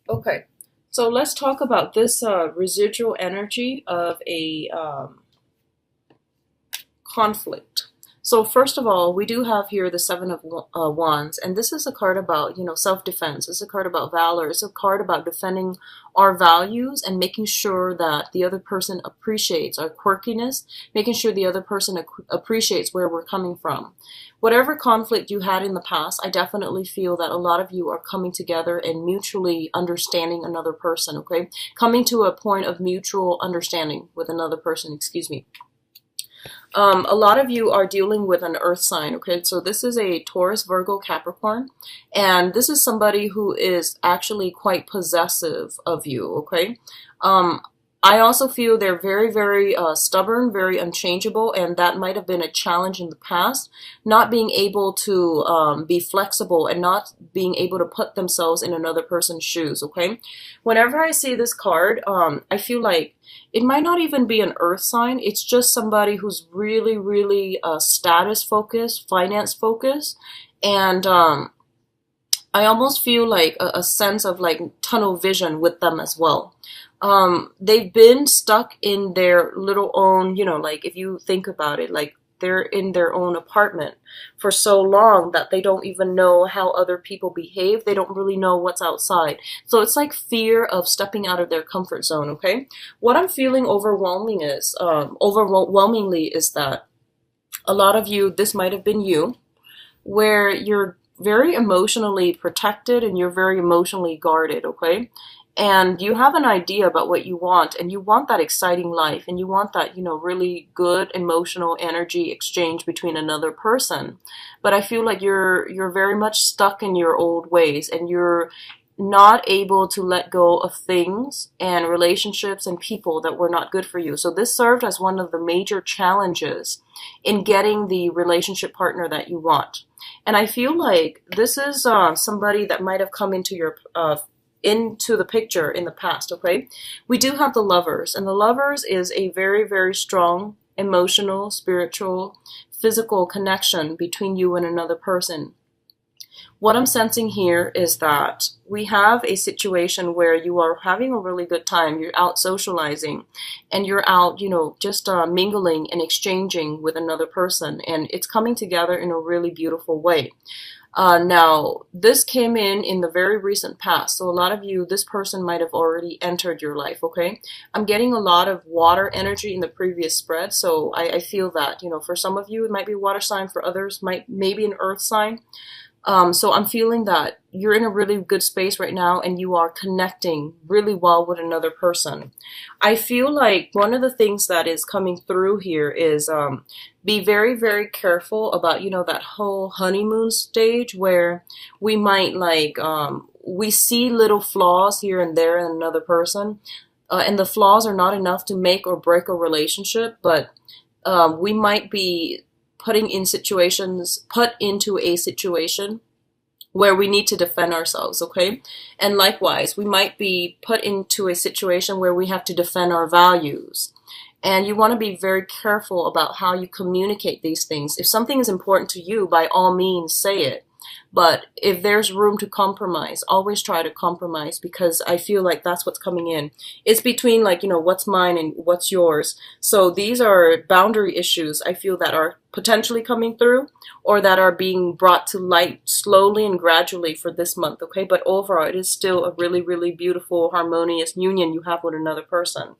Okay, so let's talk about this residual energy of a conflict. So first of all, we do have here the Seven of Wands, and this is a card about, self-defense. It's a card about valor. It's a card about defending our values and making sure that the other person appreciates our quirkiness, making sure the other person appreciates where we're coming from. Whatever conflict you had in the past, I definitely feel that a lot of you are coming together and mutually understanding another person, okay? Coming to a point of mutual understanding with another person, excuse me. A lot of you are dealing with an earth sign, okay? So this is a Taurus, Virgo, Capricorn, and this is somebody who is actually quite possessive of you, okay? Um, I also feel they're very, very stubborn, very unchangeable, and that might have been a challenge in the past, not being able to be flexible and not being able to put themselves in another person's shoes, okay? Whenever I see this card, I feel like it might not even be an earth sign. It's just somebody who's really, really status focused, finance focused. And I almost feel like a sense of like tunnel vision with them as well. They've been stuck in their little own, like if you think about it, like they're in their own apartment for so long that they don't even know how other people behave. They don't really know what's outside. So it's like fear of stepping out of their comfort zone, okay? What I'm feeling overwhelmingly is that a lot of you, this might have been you, where you're very emotionally protected and you're very emotionally guarded, okay? And you have an idea about what you want, and you want that exciting life, and you want that, really good emotional energy exchange between another person. But I feel like you're very much stuck in your old ways, and you're not able to let go of things and relationships and people that were not good for you. So this served as one of the major challenges in getting the relationship partner that you want. And I feel like this is somebody that might have come into the picture in the past, okay? We do have the Lovers, and the Lovers is a very, very strong emotional, spiritual, physical connection between you and another person. What I'm sensing here is that we have a situation where you are having a really good time. You're out socializing and you're out, just mingling and exchanging with another person, and it's coming together in a really beautiful way. Now, this came in the very recent past. So a lot of you, this person might have already entered your life, okay? I'm getting a lot of water energy in the previous spread. So I feel that, for some of you, it might be a water sign. For others, maybe an earth sign. So I'm feeling that you're in a really good space right now and you are connecting really well with another person. I feel like one of the things that is coming through here is be very, very careful about, that whole honeymoon stage where we might we see little flaws here and there in another person. And the flaws are not enough to make or break a relationship, but we might be put into a situation where we need to defend ourselves, okay? And likewise, we might be put into a situation where we have to defend our values. And you want to be very careful about how you communicate these things. If something is important to you, by all means, say it. But if there's room to compromise, always try to compromise, because I feel like that's what's coming in. It's between what's mine and what's yours. So these are boundary issues I feel that are potentially coming through or that are being brought to light slowly and gradually for this month, okay? But overall, it is still a really, really beautiful, harmonious union you have with another person.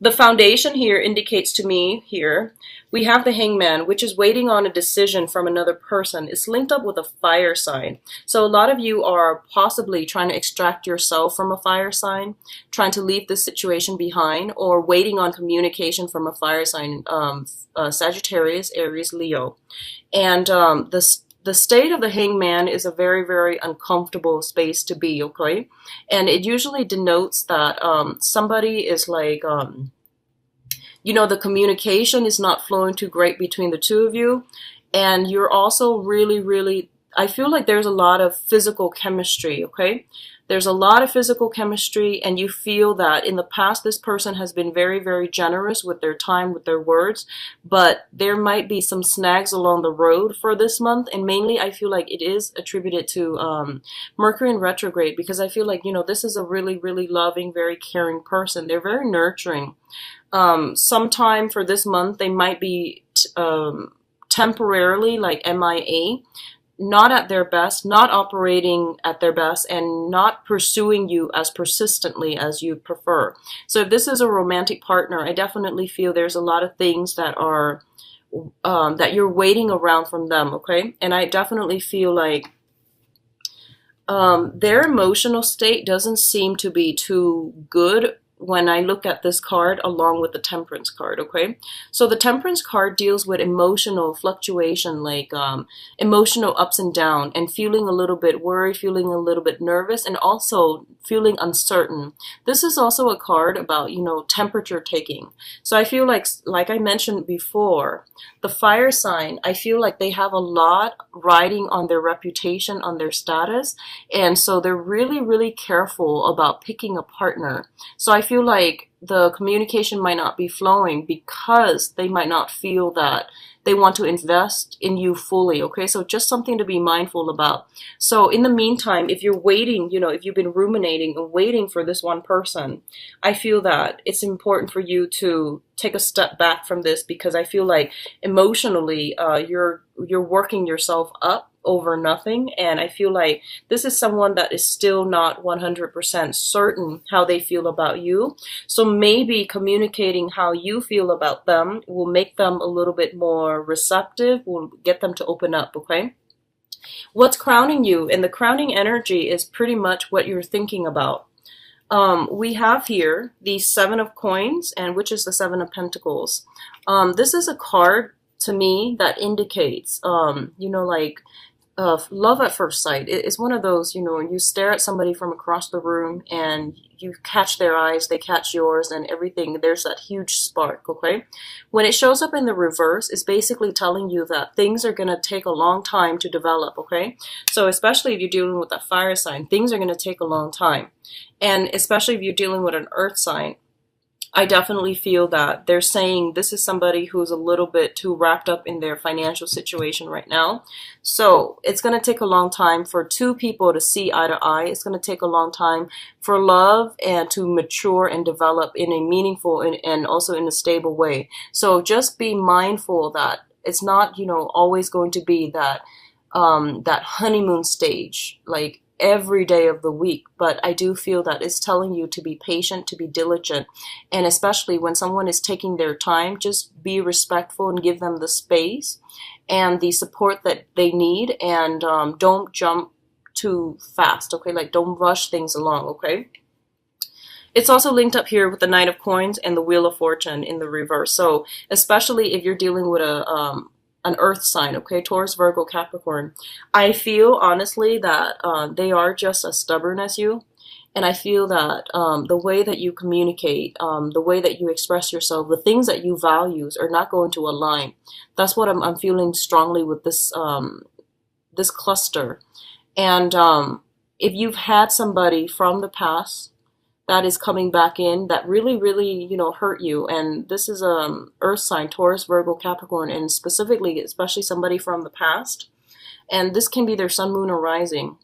The foundation here indicates to me here, we have the Hangman, which is waiting on a decision from another person. It's linked up with a fire sign. So a lot of you are possibly trying to extract yourself from a fire sign, trying to leave this situation behind, or waiting on communication from a fire sign, Sagittarius, Aries, Leo. And the state of the Hangman is a very, very uncomfortable space to be, okay? And it usually denotes that somebody is the communication is not flowing too great between the two of you. And you're also really, really, I feel like there's a lot of physical chemistry, okay? There's a lot of physical chemistry, and you feel that in the past this person has been very, very generous with their time, with their words, but there might be some snags along the road for this month. And mainly I feel like it is attributed to Mercury in retrograde, because I feel like, this is a really, really loving, very caring person. They're very nurturing. Sometime for this month they might be temporarily like MIA, not at their best, not operating at their best, and not pursuing you as persistently as you prefer. So if this is a romantic partner, I definitely feel there's a lot of things that are that you're waiting around from them, okay? And I definitely feel like their emotional state doesn't seem to be too good when I look at this card along with the Temperance card, okay? So the Temperance card deals with emotional fluctuation, like emotional ups and downs, and feeling a little bit worried, feeling a little bit nervous, and also feeling uncertain. This is also a card about, temperature taking. So I feel like I mentioned before, the fire sign, I feel like they have a lot riding on their reputation, on their status, and so they're really, really careful about picking a partner. So I feel like the communication might not be flowing because they might not feel that they want to invest in you fully, okay? So just something to be mindful about. So in the meantime, if you're waiting, if you've been ruminating and waiting for this one person, I feel that it's important for you to take a step back from this, because I feel like emotionally you're working yourself up over nothing, and I feel like this is someone that is still not 100% certain how they feel about you. So maybe communicating how you feel about them will make them a little bit more receptive, will get them to open up, okay? What's crowning you? And the crowning energy is pretty much what you're thinking about. We have here the Seven of Coins, and which is the Seven of Pentacles. This is a card to me that indicates, like love at first sight. It's one of those, you stare at somebody from across the room and you catch their eyes, they catch yours, and everything. There's that huge spark, okay? When it shows up in the reverse, it's basically telling you that things are going to take a long time to develop, okay? So especially if you're dealing with that fire sign, things are going to take a long time. And especially if you're dealing with an earth sign, I definitely feel that they're saying this is somebody who's a little bit too wrapped up in their financial situation right now. So it's going to take a long time for two people to see eye to eye. It's going to take a long time for love and to mature and develop in a meaningful and also in a stable way. So just be mindful that it's not, always going to be that that honeymoon stage, like every day of the week. But I do feel that it's telling you to be patient, to be diligent, and especially when someone is taking their time, just be respectful and give them the space and the support that they need, and don't jump too fast, okay? Like, don't rush things along, okay? It's also linked up here with the Knight of Coins and the Wheel of Fortune in the reverse. So especially if you're dealing with an earth sign, okay, Taurus, Virgo, Capricorn, I feel honestly that they are just as stubborn as you. And I feel that the way that you communicate, the way that you express yourself, the things that you value are not going to align. That's what I'm feeling strongly with this this cluster. And if you've had somebody from the past that is coming back in that really, really, hurt you, and this is earth sign, Taurus, Virgo, Capricorn, and specifically, especially somebody from the past, and this can be their sun, moon, or rising.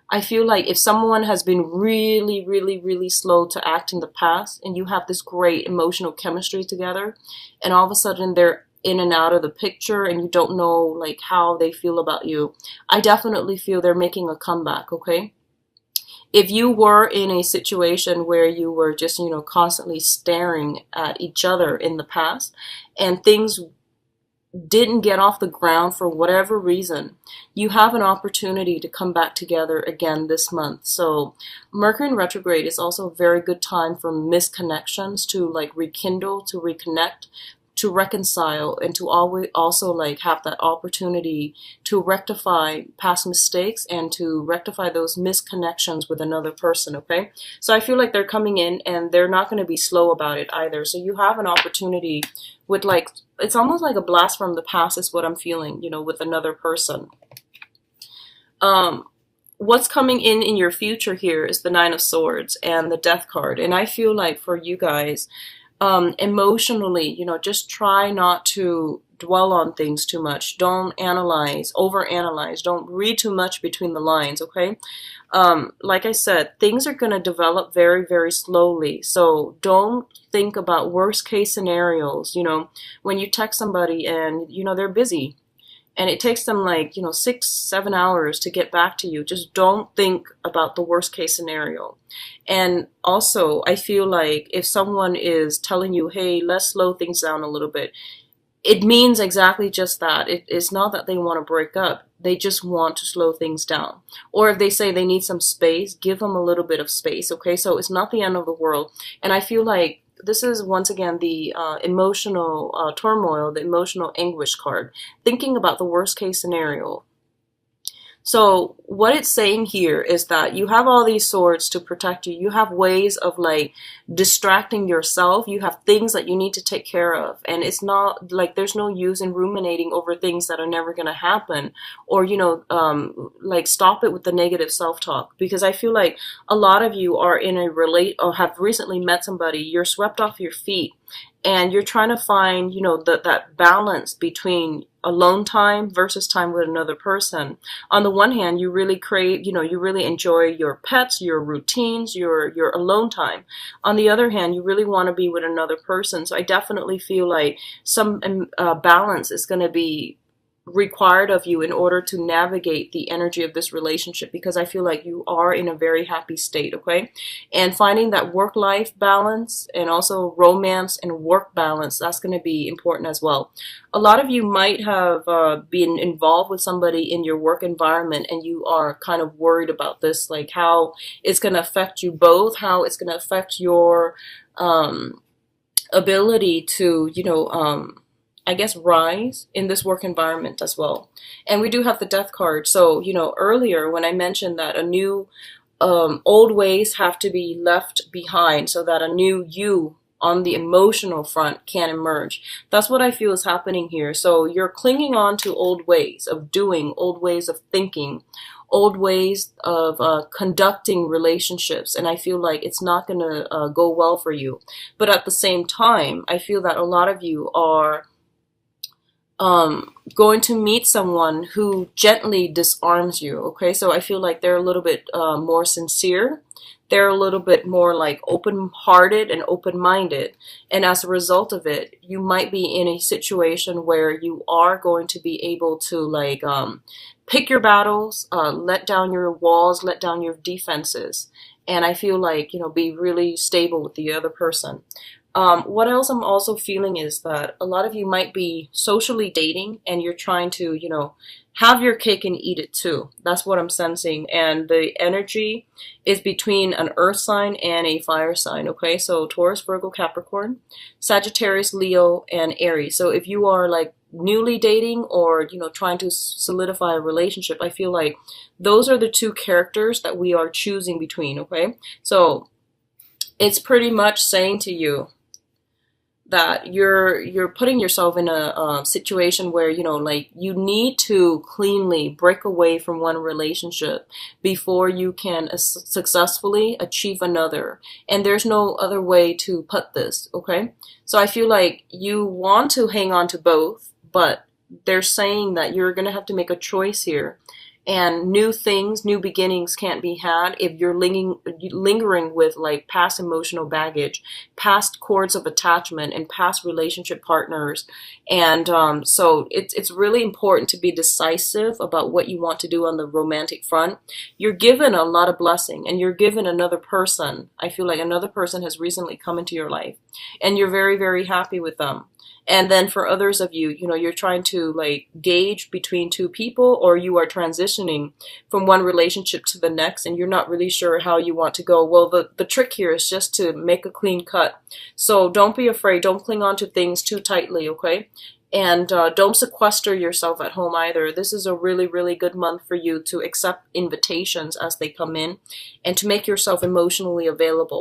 I feel like if someone has been really, really, really slow to act in the past, and you have this great emotional chemistry together, and all of a sudden they're in and out of the picture and you don't know like how they feel about you, I definitely feel they're making a comeback, okay? If you were in a situation where you were just, constantly staring at each other in the past and things didn't get off the ground for whatever reason, you have an opportunity to come back together again this month. So Mercury in retrograde is also a very good time for misconnections to like rekindle, to reconnect, to reconcile, and to always also like have that opportunity to rectify past mistakes and to rectify those misconnections with another person, okay? So I feel like they're coming in and they're not going to be slow about it either. So you have an opportunity with like, it's almost like a blast from the past is what I'm feeling, with another person. what's coming in your future here is the Nine of Swords and the Death card. And I feel like for you guys, emotionally, just try not to dwell on things too much. Don't analyze, overanalyze. Don't read too much between the lines, okay? Like I said, things are going to develop very, very slowly. So don't think about worst case scenarios. When you text somebody and, they're busy and it takes them like, 6, 7 hours to get back to you. Just don't think about the worst case scenario. And also, I feel like if someone is telling you, hey, let's slow things down a little bit, it means exactly just that. It's not that they want to break up. They just want to slow things down. Or if they say they need some space, give them a little bit of space, okay? So it's not the end of the world. And I feel like this is, once again, the emotional turmoil, the emotional anguish card. Thinking about the worst case scenario. So what it's saying here is that you have all these swords to protect you. You have ways of like distracting yourself. You have things that you need to take care of. And it's not like there's no use in ruminating over things that are never going to happen, or, like stop it with the negative self-talk, because I feel like a lot of you are in a or have recently met somebody. You're swept off your feet and you're trying to find, that balance between alone time versus time with another person. On the one hand, you really crave, you really enjoy your pets, your routines, your alone time. On the other hand, you really want to be with another person. So I definitely feel like some balance is going to be required of you in order to navigate the energy of this relationship, because I feel like you are in a very happy state, okay? And finding that work-life balance and also romance and work balance, that's going to be important as well. A lot of you might have been involved with somebody in your work environment and you are kind of worried about this, like how it's going to affect you both, how it's going to affect your ability to, I guess, rise in this work environment as well. And we do have the Death card. So, earlier when I mentioned that a new old ways have to be left behind so that a new you on the emotional front can emerge. That's what I feel is happening here. So you're clinging on to old ways of doing, old ways of thinking, old ways of conducting relationships, and I feel like it's not going to go well for you. But at the same time, I feel that a lot of you are going to meet someone who gently disarms you, okay? So I feel like they're a little bit more sincere. They're a little bit more like open-hearted and open-minded. And as a result of it, you might be in a situation where you are going to be able to like pick your battles, let down your walls, let down your defenses. And I feel like, be really stable with the other person. What else I'm also feeling is that a lot of you might be socially dating and you're trying to, have your cake and eat it too. That's what I'm sensing. And the energy is between an earth sign and a fire sign, okay? So Taurus, Virgo, Capricorn, Sagittarius, Leo, and Aries. So if you are like newly dating or, trying to solidify a relationship, I feel like those are the two characters that we are choosing between, okay? So it's pretty much saying to you that you're putting yourself in a situation where, like you need to cleanly break away from one relationship before you can successfully achieve another. And there's no other way to put this, okay? So I feel like you want to hang on to both, but they're saying that you're going to have to make a choice here. And new things, new beginnings can't be had if you're lingering with like past emotional baggage, past cords of attachment, and past relationship partners. And so it's really important to be decisive about what you want to do on the romantic front. You're given a lot of blessing and you're given another person. I feel like another person has recently come into your life and you're very, very happy with them. And then for others of you, you're trying to like gauge between two people, or you are transitioning from one relationship to the next and you're not really sure how you want to go. Well, the trick here is just to make a clean cut. So don't be afraid. Don't cling on to things too tightly, okay? And don't sequester yourself at home either. This is a really, really good month for you to accept invitations as they come in and to make yourself emotionally available.